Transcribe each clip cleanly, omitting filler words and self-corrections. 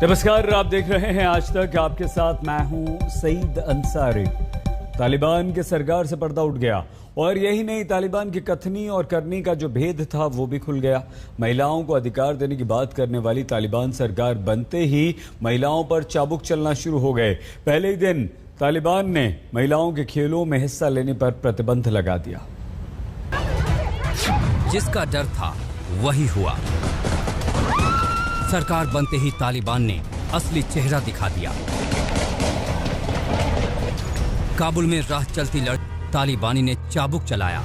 नमस्कार, आप देख रहे हैं आज तक। आपके साथ मैं हूं सईद अंसारी। तालिबान के सरकार से पर्दा उठ गया और यही नहीं, तालिबान की कथनी और करनी का जो भेद था वो भी खुल गया। महिलाओं को अधिकार देने की बात करने वाली तालिबान सरकार बनते ही महिलाओं पर चाबुक चलना शुरू हो गए। पहले ही दिन तालिबान ने महिलाओं के खेलों में हिस्सा लेने पर प्रतिबंध लगा दिया। जिसका डर था वही हुआ। सरकार बनते ही तालिबान ने असली चेहरा दिखा दिया। काबुल में राह चलती तालिबानी ने चाबुक चलाया।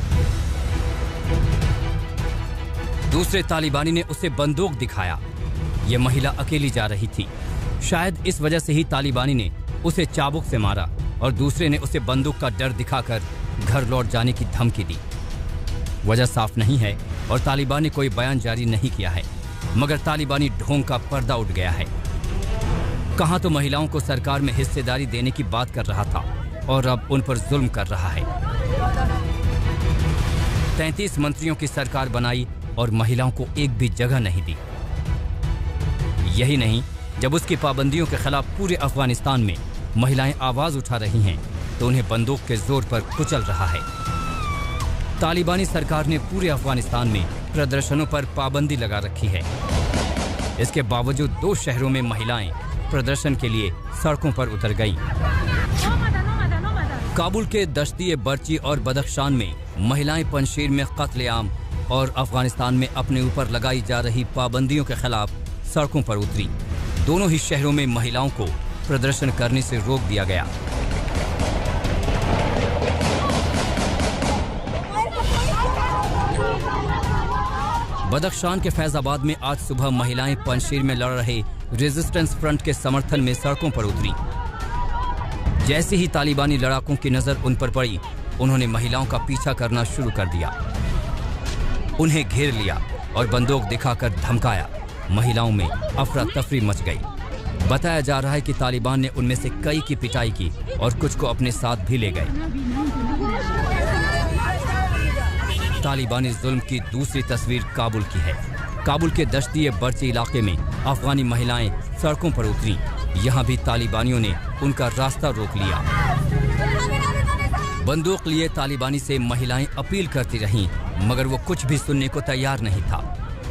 दूसरे तालिबानी ने उसे बंदूक दिखाया। यह महिला अकेली जा रही थी। शायद इस वजह से ही तालिबानी ने उसे चाबुक से मारा और दूसरे ने उसे बंदूक का डर दिखाकर घर लौट जाने की धमकी दी। वजह साफ नहीं है और तालिबान ने कोई बयान जारी नहीं किया है, मगर तालिबानी ढोंग का पर्दा उठ गया है। कहां तो महिलाओं को सरकार में हिस्सेदारी देने की बात कर रहा था और अब उन पर जुल्म कर रहा है। 33 मंत्रियों की सरकार बनाई और महिलाओं को एक भी जगह नहीं दी। यही नहीं, जब उसकी पाबंदियों के खिलाफ पूरे अफगानिस्तान में महिलाएं आवाज उठा रही हैं तो उन्हें बंदूक के जोर पर कुचल रहा है। तालिबानी सरकार ने पूरे अफगानिस्तान में प्रदर्शनों पर पाबंदी लगा रखी है। इसके बावजूद 2 शहरों में महिलाएं प्रदर्शन के लिए सड़कों पर उतर गईं। काबुल के दश्ती बर्ची और बदख्शान में महिलाएं पंजशीर में कत्लेआम और अफगानिस्तान में अपने ऊपर लगाई जा रही पाबंदियों के खिलाफ सड़कों पर उतरी। दोनों ही शहरों में महिलाओं को प्रदर्शन करने से रोक दिया गया। बदख्शान के फैजाबाद में आज सुबह महिलाएं पंजशीर में लड़ रहे रेजिस्टेंस फ्रंट के समर्थन में सड़कों पर उतरी। जैसे ही तालिबानी लड़ाकों की नजर उन पर पड़ी, उन्होंने महिलाओं का पीछा करना शुरू कर दिया। उन्हें घेर लिया और बंदूक दिखाकर धमकाया। महिलाओं में अफरा तफरी मच गई। बताया जा रहा है कि तालिबान ने उनमें से कई की पिटाई की और कुछ को अपने साथ भी ले गए। तालिबानी जुल्म की दूसरी तस्वीर काबुल की है। काबुल के दश्ती बर्ची इलाके में अफगानी महिलाएं सड़कों पर उतरी। यहाँ भी तालिबानियों ने उनका रास्ता रोक लिया। बंदूक लिए तालिबानी से महिलाएं अपील करती रहीं, मगर वो कुछ भी सुनने को तैयार नहीं था।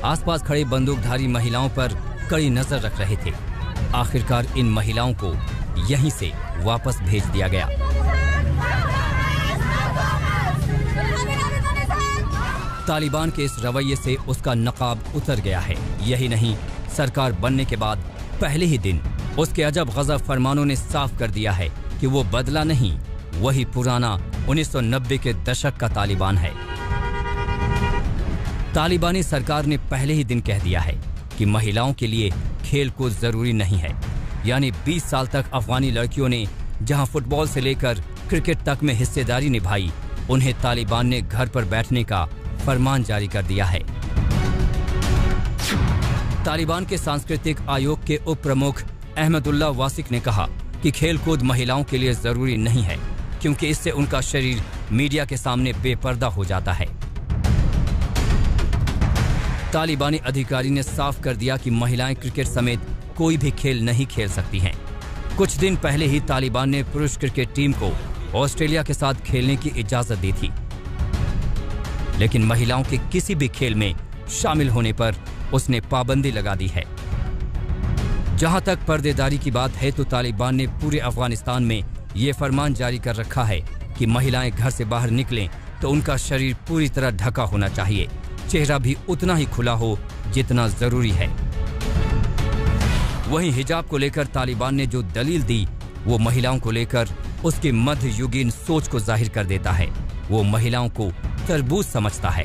आसपास खड़े बंदूकधारी महिलाओं पर कड़ी नजर रख रहे थे। आखिरकार इन महिलाओं को यहीं से वापस भेज दिया गया। तालिबान के इस रवैये से उसका नकाब उतर गया है। यही नहीं, सरकार बनने के बाद पहले ही दिन उसके अजब गजब फरमानों ने साफ कर दिया है कि वो बदला नहीं, वही पुराना 1990 के दशक का तालिबान है। तालिबानी सरकार ने पहले ही दिन कह दिया है कि महिलाओं के लिए खेल कूद जरूरी नहीं है। यानी 20 साल तक अफगानी लड़कियों ने जहां फुटबॉल से लेकर क्रिकेट तक में हिस्सेदारी निभाई, उन्हें तालिबान ने घर पर बैठने का फरमान जारी कर दिया है। तालिबान के सांस्कृतिक आयोग के उप प्रमुख अहमदुल्ला वासिक ने कहा कि खेलकूद महिलाओं के लिए जरूरी नहीं है, क्योंकि इससे उनका शरीर मीडिया के सामने बेपर्दा हो जाता है। तालिबानी अधिकारी ने साफ कर दिया कि महिलाएं क्रिकेट समेत कोई भी खेल नहीं खेल सकती हैं। कुछ दिन पहले ही तालिबान ने पुरुष क्रिकेट टीम को ऑस्ट्रेलिया के साथ खेलने की इजाजत दी थी, लेकिन महिलाओं के किसी भी खेल में शामिल होने पर उसने पाबंदी लगा दी है। जहां तक पर्देदारी की बात है तो तालिबान ने पूरे अफगानिस्तान में ये फरमान जारी कर रखा है कि महिलाएं घर से बाहर निकलें तो उनका शरीर पूरी तरह ढका होना चाहिए, चेहरा भी उतना ही खुला हो जितना जरूरी है। वहीं हिजाब को लेकर तालिबान ने जो दलील दी, वो महिलाओं को लेकर उसकी मध्ययुगीन सोच को जाहिर कर देता है। वो महिलाओं को तरबूज समझता है।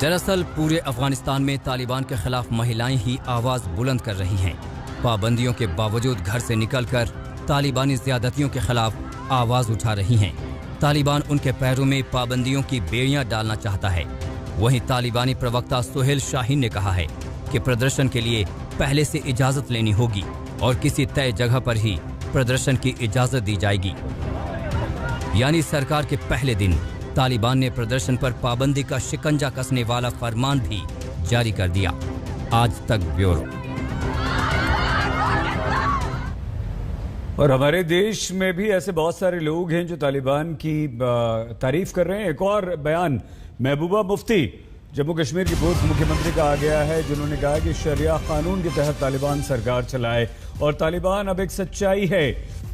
दरअसल पूरे अफगानिस्तान में तालिबान के खिलाफ महिलाएं ही आवाज बुलंद कर रही हैं। पाबंदियों के बावजूद घर से निकलकर तालिबानी ज्यादतियों के खिलाफ आवाज उठा रही हैं। तालिबान उनके पैरों में पाबंदियों की बेड़ियां डालना चाहता है। वहीं तालिबानी प्रवक्ता सुहेल शाहीन ने कहा है कि प्रदर्शन के लिए पहले से इजाजत लेनी होगी और किसी तय जगह पर ही प्रदर्शन की इजाजत दी जाएगी। यानी सरकार के पहले दिन तालिबान ने प्रदर्शन पर पाबंदी का शिकंजा कसने वाला फरमान भी जारी कर दिया। आज तक ब्यूरो। और हमारे देश में भी ऐसे बहुत सारे लोग हैं जो तालिबान की तारीफ कर रहे हैं। एक और बयान महबूबा मुफ्ती जम्मू कश्मीर की पूर्व मुख्यमंत्री का आ गया है, जिन्होंने कहा कि शरिया कानून के तहत तालिबान सरकार चलाए और तालिबान अब एक सच्चाई है।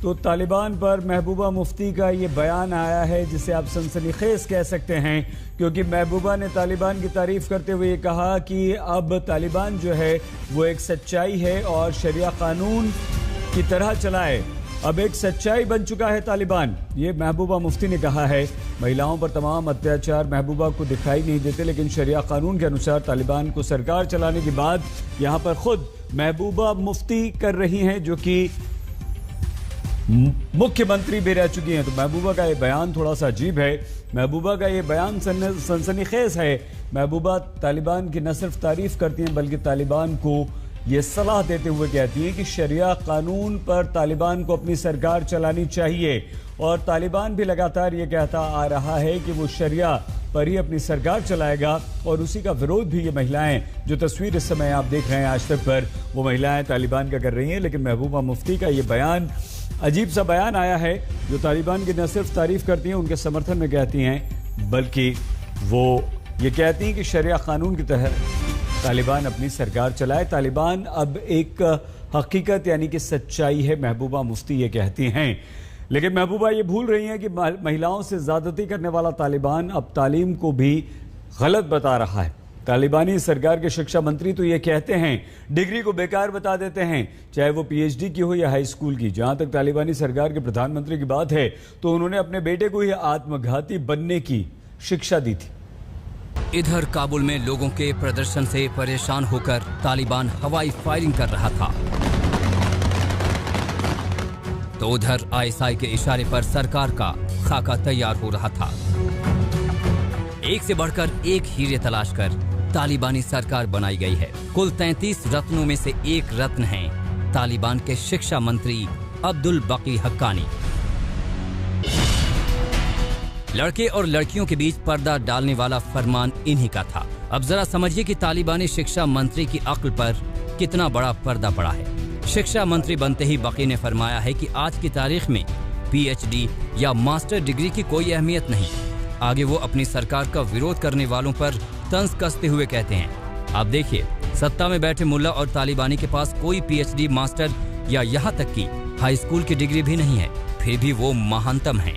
तो तालिबान पर महबूबा मुफ्ती का ये बयान आया है जिसे आप सनसनीखेज कह सकते हैं, क्योंकि महबूबा ने तालिबान की तारीफ करते हुए कहा कि अब तालिबान जो है वो एक सच्चाई है और शरिया कानून की तरह चलाए। अब एक सच्चाई बन चुका है तालिबान, ये महबूबा मुफ्ती ने कहा है। महिलाओं पर तमाम अत्याचार महबूबा को दिखाई नहीं देते, लेकिन शरिया कानून के अनुसार तालिबान को सरकार चलाने की बात यहाँ पर खुद महबूबा मुफ्ती कर रही हैं, जो कि मुख्यमंत्री भी रह चुकी हैं। तो महबूबा का ये बयान थोड़ा सा अजीब है। महबूबा का ये बयान सनसनीखेज है। महबूबा तालिबान की न सिर्फ तारीफ करती हैं बल्कि तालिबान को ये सलाह देते हुए कहती हैं कि शरिया कानून पर तालिबान को अपनी सरकार चलानी चाहिए। और तालिबान भी लगातार ये कहता आ रहा है कि वो शरिया पर ही अपनी सरकार चलाएगा और उसी का विरोध भी ये महिलाएं, जो तस्वीर इस समय आप देख रहे हैं आज तक पर, वो महिलाएं तालिबान का कर रही हैं। लेकिन महबूबा मुफ्ती का ये बयान अजीब सा बयान आया है, जो तालिबान की न सिर्फ तारीफ करती हैं, उनके समर्थन में कहती हैं, बल्कि वो ये कहती हैं कि शरिया कानून के तहत तालिबान अपनी सरकार चलाए। तालिबान अब एक हकीकत यानी कि सच्चाई है, महबूबा मुफ्ती ये कहती हैं। लेकिन महबूबा ये भूल रही हैं कि महिलाओं से ज्यादती करने वाला तालिबान अब तालीम को भी गलत बता रहा है। तालिबानी सरकार के शिक्षा मंत्री तो ये कहते हैं, डिग्री को बेकार बता देते हैं, चाहे वो पीएचडी की हो या हाई स्कूल की। जहां तक तालिबानी सरकार के प्रधानमंत्री की बात है, तो उन्होंने अपने बेटे को ही आत्मघाती बनने की शिक्षा दी थी। इधर काबुल में लोगों के प्रदर्शन से परेशान होकर तालिबान हवाई फायरिंग कर रहा था, तो उधर आईएसआई के इशारे पर सरकार का खाका तैयार हो रहा था। एक से बढ़कर एक हीरे तलाश कर तालिबानी सरकार बनाई गई है। कुल 33 रत्नों में से एक रत्न है तालिबान के शिक्षा मंत्री अब्दुल बकी हक्कानी। लड़के और लड़कियों के बीच पर्दा डालने वाला फरमान इन्हीं का था। अब जरा समझिए कि तालिबानी शिक्षा मंत्री की अक्ल पर कितना बड़ा पर्दा पड़ा है। शिक्षा मंत्री बनते ही बकी ने फरमाया है कि आज की तारीख में पीएचडी या मास्टर डिग्री की कोई अहमियत नहीं। आगे वो अपनी सरकार का विरोध करने वालों पर तंज कसते हुए कहते हैं, आप देखिए, सत्ता में बैठे मुल्ला और तालिबानी के पास कोई पीएचडी, मास्टर या यहाँ तक की हाई स्कूल की डिग्री भी नहीं है, फिर भी वो महानतम है।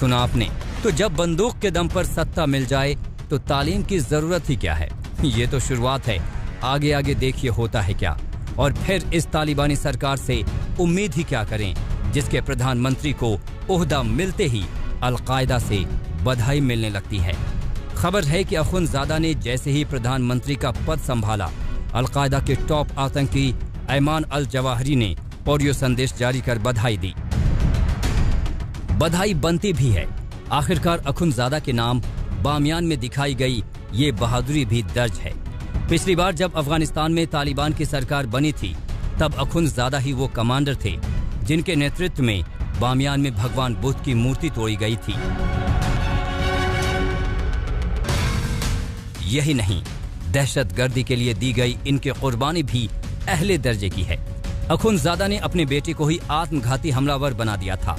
सुना आपने? तो जब बंदूक के दम पर सत्ता मिल जाए तो तालीम की जरूरत ही क्या है। ये तो शुरुआत है, आगे आगे देखिए होता है क्या। और फिर इस तालिबानी सरकार से उम्मीद ही क्या करें, जिसके प्रधानमंत्री को ओहदा मिलते ही अलकायदा से बधाई मिलने लगती है। खबर है कि अखुंज़ादा ने जैसे ही प्रधानमंत्री का पद संभाला, अलकायदा के टॉप आतंकी ऐमान अल जवाहरी ने ऑडियो संदेश जारी कर बधाई दी। बधाई बनती भी है, आखिरकार अखुंज़ादा के नाम बामियान में दिखाई गई ये बहादुरी भी दर्ज है। पिछली बार जब अफगानिस्तान में तालिबान की सरकार बनी थी, तब अखुंज़ादा ही वो कमांडर थे जिनके नेतृत्व में बामियान में भगवान बुद्ध की मूर्ति तोड़ी गई थी। यही नहीं, दहशतगर्दी के लिए दी गई इनकी कुर्बानी भी अहले दर्जे की है। अखुंज़ादा ने अपने बेटे को ही आत्मघाती हमलावर बना दिया था।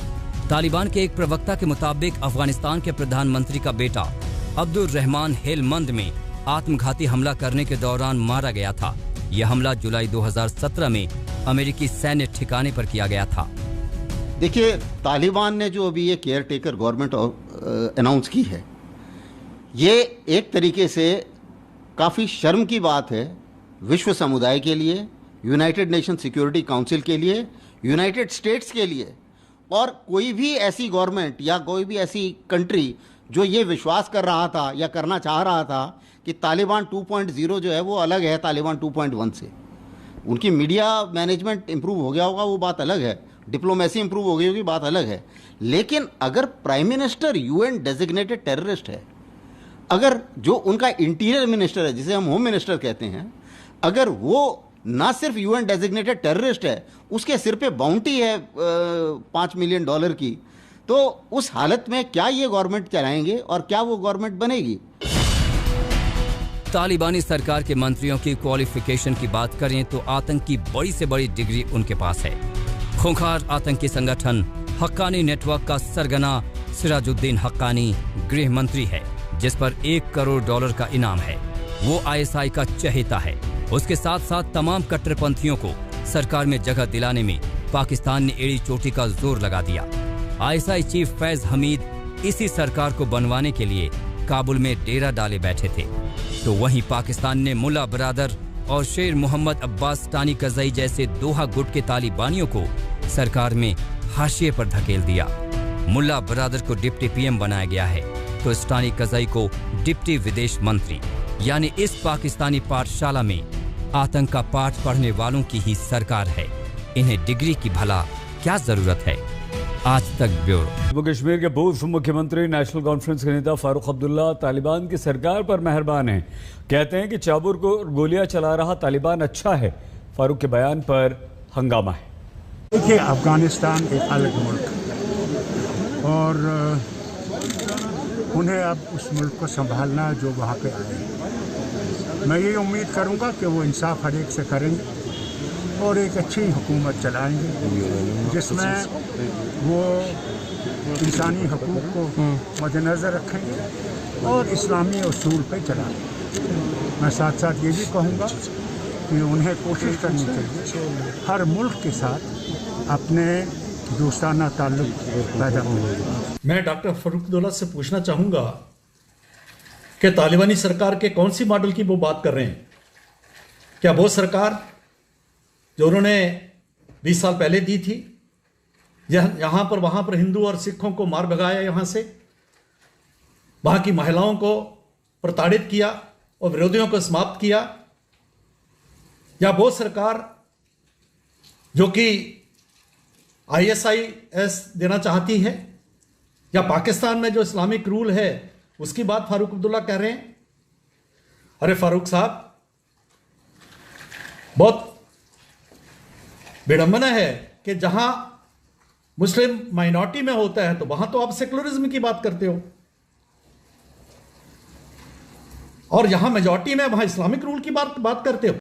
तालिबान के एक प्रवक्ता के मुताबिक अफगानिस्तान के प्रधानमंत्री का बेटा अब्दुल रहमान हेलमंद में आत्मघाती हमला करने के दौरान मारा गया था। यह हमला जुलाई 2017 में अमेरिकी सैन्य ठिकाने पर किया गया था। देखिए, तालिबान ने जो अभी ये केयर टेकर गवर्नमेंट अनाउंस की है, ये एक तरीके से काफ़ी शर्म की बात है विश्व समुदाय के लिए, यूनाइटेड नेशन सिक्योरिटी काउंसिल के लिए, यूनाइटेड स्टेट्स के लिए, और कोई भी ऐसी गवर्नमेंट या कोई भी ऐसी कंट्री जो ये विश्वास कर रहा था या करना चाह रहा था कि तालिबान 2.0 जो है वो अलग है तालिबान 2.1 से। उनकी मीडिया मैनेजमेंट इंप्रूव हो गया होगा, वो बात अलग है, डिप्लोमेसी इंप्रूव हो गई होगी, बात अलग है। लेकिन अगर prime minister UN designated terrorist है, अगर जो उनका इंटीरियर मिनिस्टर है जिसे हम होम मिनिस्टर कहते हैं, अगर वो ना सिर्फ यूएन डेजिग्नेटेड टेररिस्ट है, उसके सिर पे बाउंटी है $5 मिलियन की, तो उस हालत में क्या ये गवर्नमेंट चलाएंगे और क्या वो गवर्नमेंट बनेगी? तालिबानी सरकार के मंत्रियों की क्वालिफिकेशन की बात करें तो आतंक की बड़ी से बड़ी डिग्री उनके पास है। खूंखार आतंकी संगठन हक्कानी नेटवर्क का सरगना सिराजुद्दीन हक्कानी गृह मंत्री है, जिस पर $1 करोड़ का इनाम है। वो आईएसआई का चहेता है। उसके साथ साथ तमाम कट्टरपंथियों को सरकार में जगह दिलाने में पाकिस्तान ने एड़ी चोटी का जोर लगा दिया। आईएसआई चीफ फैज हमीद इसी सरकार को बनवाने के लिए काबुल में डेरा डाले बैठे थे, तो वहीं पाकिस्तान ने मुल्ला बरादर और शेर मोहम्मद अब्बास स्टानी कज़ई जैसे दोहा गुट के तालिबानियों को सरकार में हाशिए पर धकेल दिया। मुल्ला बरादर को डिप्टी पीएम बनाया गया है, तो स्टानी कज़ई को डिप्टी विदेश मंत्री। यानी इस पाकिस्तानी पाठशाला में आतंक का पाठ पढ़ने वालों की ही सरकार है। इन्हें डिग्री की भला क्या जरूरत है? आज तक ब्यूरो। जम्मू कश्मीर के पूर्व मुख्यमंत्री नेशनल कॉन्फ्रेंस के नेता फारूक अब्दुल्ला तालिबान की सरकार पर मेहरबान हैं। कहते हैं कि चाबुर को गोलियां चला रहा तालिबान अच्छा है। फारूक के बयान पर हंगामा है। देखिए, अफगानिस्तान एक अलग मुल्क और उन्हें अब उस मुल्क को संभालना जो वहाँ पे आए। मैं ये उम्मीद करूँगा कि वो इंसाफ हर एक से करेंगे और एक अच्छी हुकूमत चलाएंगे जिसमें वो इंसानी हकूक़ को मद्देनज़र रखेंगे और इस्लामी उसूल पे चलाएंगे। मैं साथ साथ ये भी कहूँगा कि उन्हें कोशिश करनी चाहिए हर मुल्क के साथ अपने दोस्ताना ताल्लुक पैदा करें। मैं डॉक्टर फारूक अब्दुल्ला से पूछना चाहूँगा कि तालिबानी सरकार के कौन सी मॉडल की वो बात कर रहे हैं? क्या वो सरकार जो उन्होंने 20 साल पहले दी थी, यहाँ पर वहाँ पर हिंदू और सिखों को मार भगाया, यहाँ से वहाँ की महिलाओं को प्रताड़ित किया और विरोधियों को समाप्त किया? या वो सरकार जो कि ISIS देना चाहती है? या पाकिस्तान में जो इस्लामिक रूल है उसकी बात फारूक अब्दुल्ला कह रहे हैं? अरे फारूक साहब, बहुत विडंबना है कि जहां मुस्लिम माइनॉरिटी में होता है तो वहां तो आप सेकुलरिज्म की बात करते हो, और यहां मेजॉरिटी में वहां इस्लामिक रूल की बात करते हो।